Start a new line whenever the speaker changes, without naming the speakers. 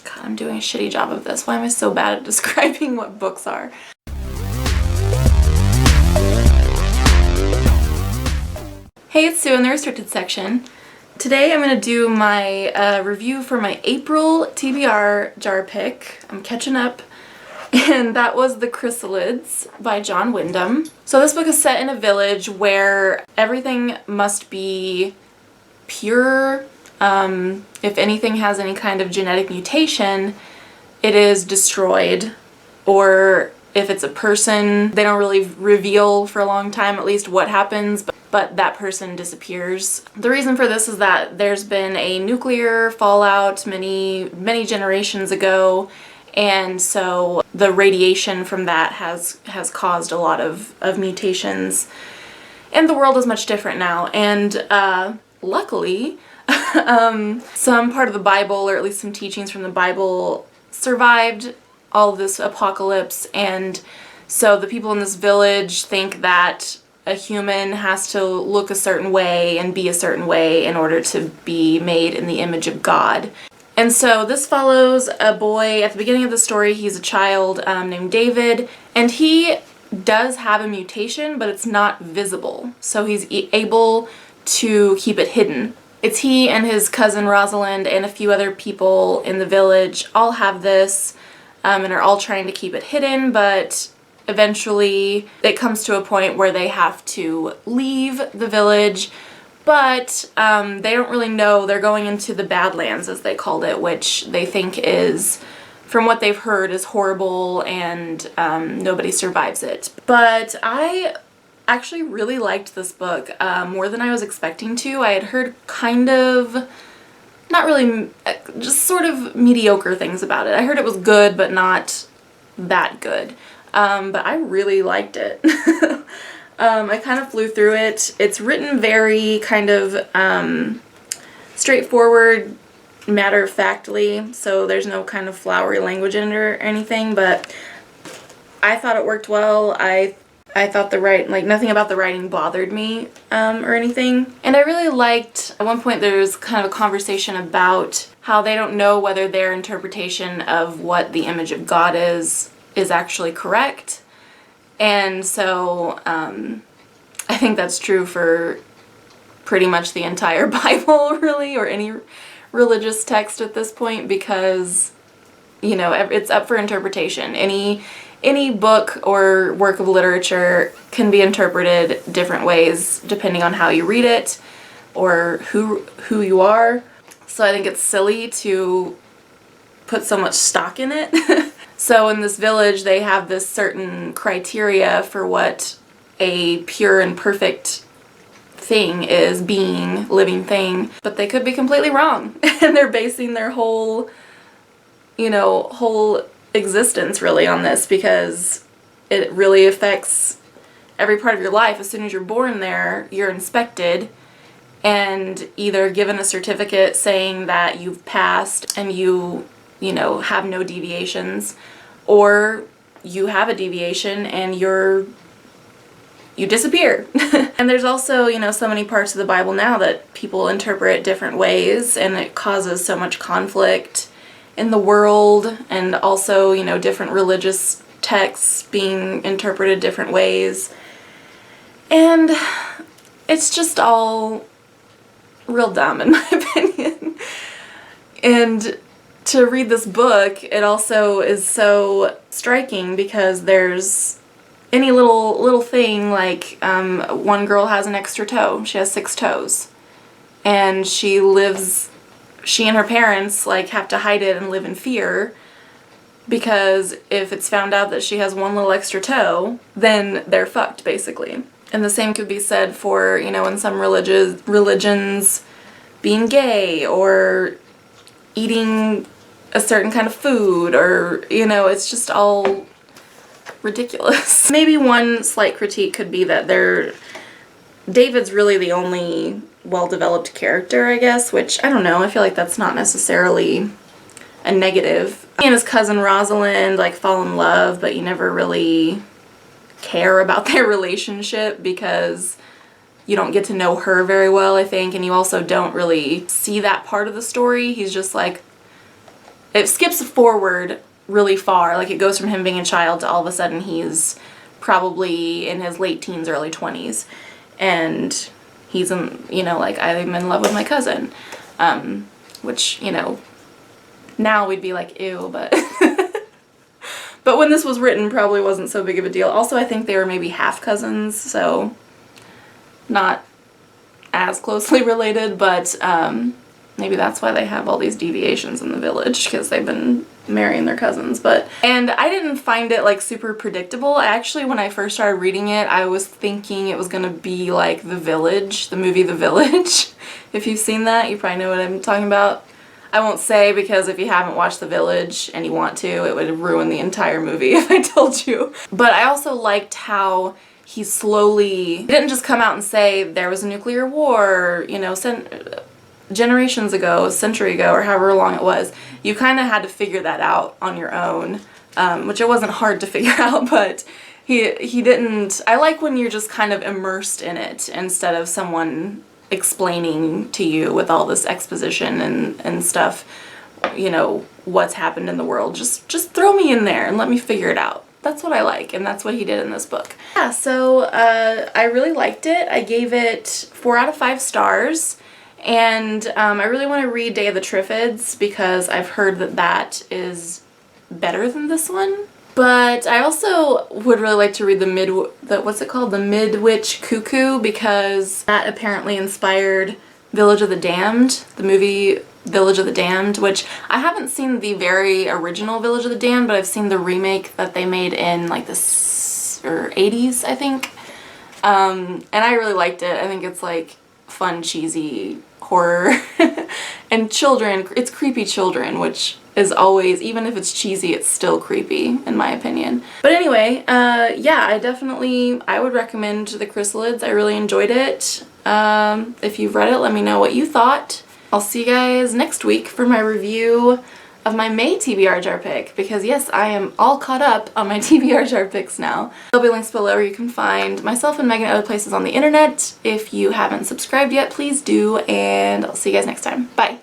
God, I'm doing a shitty job of this. Why am I so bad at describing what books are? Hey, it's Sue in the restricted section. Today I'm going to do my review for my April TBR jar pick. I'm catching up. And that was The Chrysalids by John Wyndham. So this book is set in a village where everything must be pure. If anything has any kind of genetic mutation, it is destroyed. Or if it's a person, they don't really reveal for a long time at least what happens, but that person disappears. The reason for this is that there's been a nuclear fallout many generations ago, and so the radiation from that has caused a lot of mutations, and the world is much different now. And luckily, some part of the Bible, or at least some teachings from the Bible, survived all this apocalypse, and so the people in this village think that a human has to look a certain way and be a certain way in order to be made in the image of God. And so this follows a boy at the beginning of the story. He's a child named David, and he does have a mutation, but it's not visible. So he's able to keep it hidden. It's he and his cousin Rosalind and a few other people in the village all have this and are all trying to keep it hidden, but eventually it comes to a point where they have to leave the village, but they don't really know. They're going into the Badlands, as they called it, which they think is, from what they've heard, is horrible, and nobody survives it. But I actually really liked this book more than I was expecting to. I had heard kind of, not really, just sort of mediocre things about it. I heard it was good, but not that good. But I really liked it. I kind of flew through it. It's written very kind of straightforward, matter-of-factly, so there's no kind of flowery language in it or anything, but I thought it worked well. I thought nothing about the writing bothered me or anything. And I really liked, at one point there's kind of a conversation about how they don't know whether their interpretation of what the image of God is actually correct. And so I think that's true for pretty much the entire Bible, really, or any religious text at this point, because, you know, it's up for interpretation. Any book or work of literature can be interpreted different ways depending on how you read it or who you are. So I think it's silly to put so much stock in it. So in this village, they have this certain criteria for what a pure and perfect thing is, living thing, but they could be completely wrong. And they're basing their whole existence really on this, because it really affects every part of your life. As soon as you're born there, you're inspected and either given a certificate saying that you've passed and you have no deviations, or you have a deviation and you disappear. And there's also, so many parts of the Bible now that people interpret different ways, and it causes so much conflict in the world, and also, different religious texts being interpreted different ways. And it's just all real dumb in my opinion. And to read this book, it also is so striking because there's any little thing, like one girl has an extra toe. She has 6 toes. And she and her parents have to hide it and live in fear, because if it's found out that she has one little extra toe, then they're fucked, basically. And the same could be said for, in some religions, being gay or eating a certain kind of food, or, it's just all ridiculous. Maybe one slight critique could be that David's really the only well-developed character, I guess, which, I don't know, I feel like that's not necessarily a negative. He and his cousin Rosalind, fall in love, but you never really care about their relationship because you don't get to know her very well, I think, and you also don't really see that part of the story. He's just it skips forward really far. Like, it goes from him being a child to all of a sudden he's probably in his late teens, early 20s. And he's in, you know, like, I'm in love with my cousin. Which, you know, now we'd be like, ew, but... But when this was written, probably wasn't so big of a deal. Also, I think they were maybe half cousins, so not as closely related, but maybe that's why they have all these deviations in the village, because they've been marrying their cousins. And I didn't find it like super predictable. Actually, when I first started reading it, I was thinking it was gonna be like The Village, the movie The Village. If you've seen that, you probably know what I'm talking about. I won't say, because if you haven't watched The Village and you want to, it would ruin the entire movie if I told you. But I also liked how he didn't just come out and say there was a nuclear war, you know, generations ago, a century ago, or however long it was. You kind of had to figure that out on your own, which it wasn't hard to figure out, but he didn't. I like when you're just kind of immersed in it instead of someone explaining to you with all this exposition and stuff, you know, what's happened in the world. Just throw me in there and let me figure it out. That's what I like, and that's what he did in this book. Yeah, so I really liked it. I gave it 4 out of 5 stars, and I really want to read Day of the Triffids because I've heard that is better than this one. But I also would really like to read what's it called? The Midwich Cuckoo, because that apparently inspired Village of the Damned, the movie Village of the Damned, which I haven't seen the very original Village of the Damned, but I've seen the remake that they made in like the 80s, I think. And I really liked it. I think it's like fun, cheesy horror. And children, it's creepy children, which is always, even if it's cheesy, it's still creepy, in my opinion. But anyway, yeah, I would recommend the Chrysalids. I really enjoyed it. If you've read it, let me know what you thought. I'll see you guys next week for my review of my May TBR jar pick, because yes, I am all caught up on my TBR jar picks now. There'll be links below where you can find myself and Megan at other places on the internet. If you haven't subscribed yet, please do, and I'll see you guys next time. Bye!